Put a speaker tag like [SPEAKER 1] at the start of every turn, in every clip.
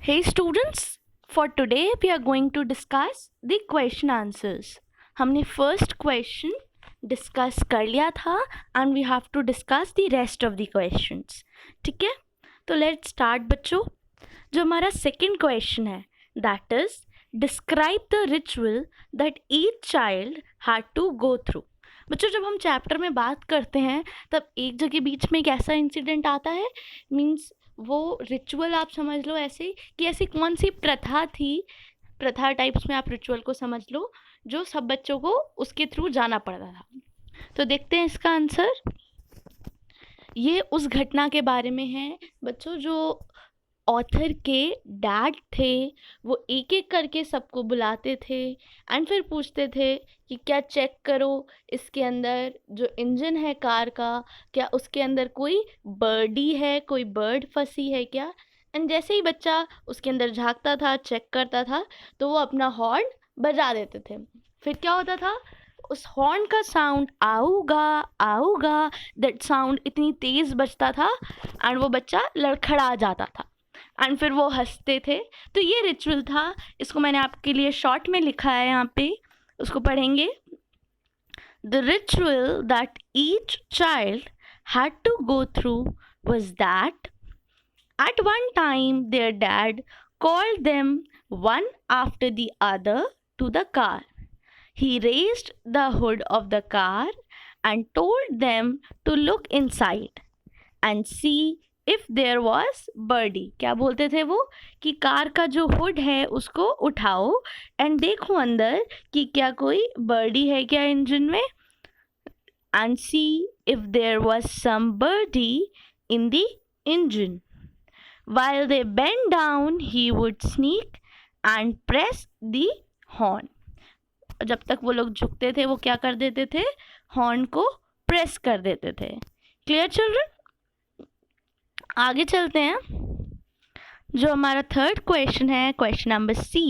[SPEAKER 1] Hey students, for today we are going to discuss the question answers. हमने first question discuss कर लिया था and we have to discuss the rest of the questions. ठीक है? तो let's start बच्चों. जो हमारा second question है that is describe the ritual that each child had to go through. बच्चों जब हम चैप्टर में बात करते हैं तब एक जगह बीच में एक ऐसा इंसिडेंट आता है मीन्स वो रिचुअल आप समझ लो ऐसे कि ऐसी कौन सी प्रथा थी, प्रथा टाइप्स में आप रिचुअल को समझ लो जो सब बच्चों को उसके थ्रू जाना पड़ता था. तो देखते हैं इसका आंसर. ये उस घटना के बारे में है बच्चों जो ऑथर के डैड थे. वो एक एक करके सबको बुलाते थे एंड फिर पूछते थे कि क्या चेक करो इसके अंदर जो इंजन है कार का, क्या उसके अंदर कोई बर्डी है, कोई बर्ड फंसी है क्या. एंड जैसे ही बच्चा उसके अंदर झांकता था, चेक करता था, तो वो अपना हॉर्न बजा देते थे. फिर क्या होता था, उस हॉर्न का साउंड आऊगा आऊगा, दैट साउंड इतनी तेज़ बजता था एंड वो बच्चा लड़खड़ा जाता था एंड फिर वो हंसते थे. तो ये रिचुअल था. इसको मैंने आपके लिए शॉर्ट में लिखा है यहाँ पे, उसको पढ़ेंगे. The ritual that each child had to go through was that at one time their dad called them one after the other to the car. He raised the hood of the car and told them to look inside and see if there was birdie. क्या बोलते थे वो कि car का जो hood है उसको उठाओ एंड देखो अंदर कि क्या कोई बर्डी है क्या इंजन में. And see if there was some birdie in the engine. While they bent down, he would sneak and press the horn. जब तक वो लोग झुकते थे वो क्या कर देते थे, हॉर्न को प्रेस कर देते थे. Clear children? आगे चलते हैं. जो हमारा थर्ड क्वेश्चन है, क्वेश्चन नंबर सी,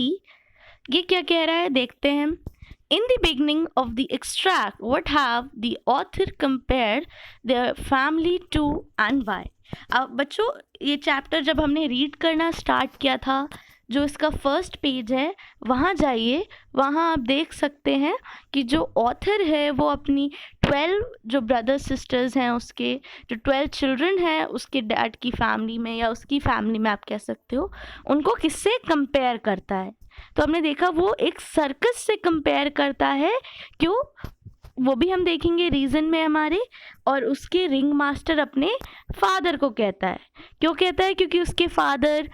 [SPEAKER 1] ये क्या कह रहा है देखते हैं. In the beginning of the extract what have the author compare their family to and why. अब बच्चों ये चैप्टर जब हमने रीड करना स्टार्ट किया था, जो इसका फर्स्ट पेज है वहाँ जाइए, वहाँ आप देख सकते हैं कि जो ऑथर है वो अपनी 12 जो ब्रदर्स सिस्टर्स हैं उसके, जो 12 चिल्ड्रन हैं उसके डैड की फैमिली में या उसकी फैमिली में आप कह सकते हो, उनको किससे कंपेयर करता है. तो हमने देखा वो एक सर्कस से कंपेयर करता है. क्यों, वो भी हम देखेंगे रीज़न में हमारे. और उसके रिंग मास्टर अपने फादर को कहता है. क्यों कहता है, क्योंकि उसके फादर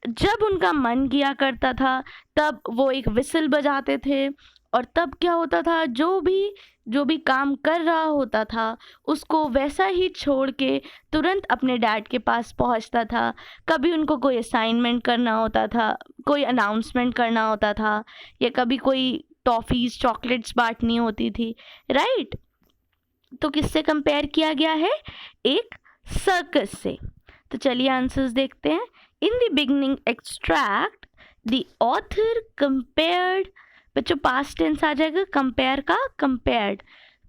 [SPEAKER 1] जब उनका मन किया करता था तब वो एक विसल बजाते थे और तब क्या होता था, जो भी काम कर रहा होता था उसको वैसा ही छोड़ के तुरंत अपने डैड के पास पहुंचता था. कभी उनको कोई असाइनमेंट करना होता था, कोई अनाउंसमेंट करना होता था, या कभी कोई टॉफ़ीज़ चॉकलेट्स बांटनी होती थी, राइट. तो किससे कंपेयर किया गया है, एक सर्कस से. तो चलिए आंसर्स देखते हैं. In the beginning extract, the author compared, बच्चों पास्ट टेंस आ जाएगा, कंपेयर का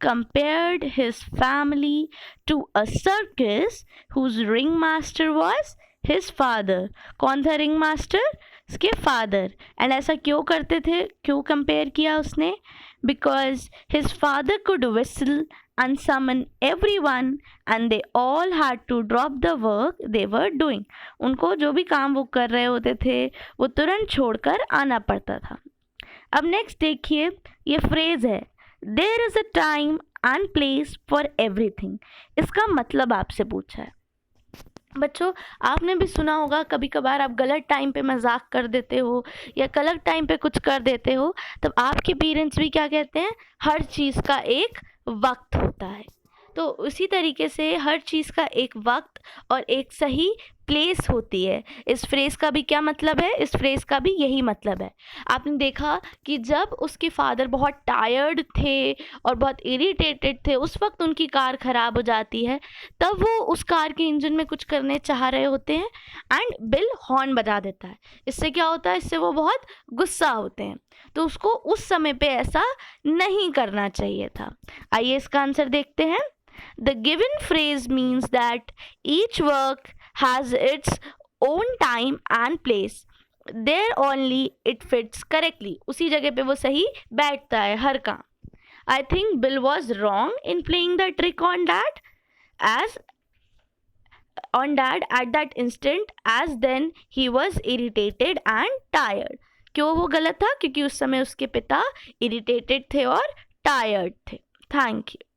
[SPEAKER 1] compared his family to a circus whose ring master was his father. कौन था रिंग मास्टर, उसके फादर. एंड ऐसा क्यों करते थे, क्यों कंपेयर किया उसने, because his father could whistle and summon everyone and they all had to drop the work they were doing. उनको जो भी काम वो कर रहे होते थे वो तुरंत छोड़कर आना पड़ता था. अब नेक्स्ट देखिए, ये फ्रेज़ है there is a time and place for everything. इसका मतलब आपसे पूछा है. बच्चों आपने भी सुना होगा कभी कभार आप गलत टाइम पे मजाक कर देते हो या गलत टाइम पे कुछ कर देते हो, तब आपके पेरेंट्स भी क्या कहते हैं, हर चीज़ का एक वक्त होता है. तो उसी तरीके से हर चीज़ का एक वक्त और एक सही प्लेस होती है. इस फ्रेज़ का भी क्या मतलब है, इस फ्रेज़ का भी यही मतलब है. आपने देखा कि जब उसके फादर बहुत टायर्ड थे और बहुत इरिटेटेड थे, उस वक्त उनकी कार ख़राब हो जाती है, तब वो उस कार के इंजन में कुछ करने चाह रहे होते हैं एंड बिल हॉर्न बजा देता है. इससे क्या होता है, इससे वो बहुत गुस्सा होते हैं. तो उसको उस समय पे ऐसा नहीं करना चाहिए था. आइए इसका आंसर देखते हैं. The given phrase means that each work has its own time and place. There only it fits correctly, उसी जगह पे वो सही बैठता है हर काम. I think Bill was wrong in playing the trick on dad at that instant, as then he was irritated and tired. क्यों वो गलत था? क्योंकि उस समय उसके पिता irritated थे और tired थे. Thank you.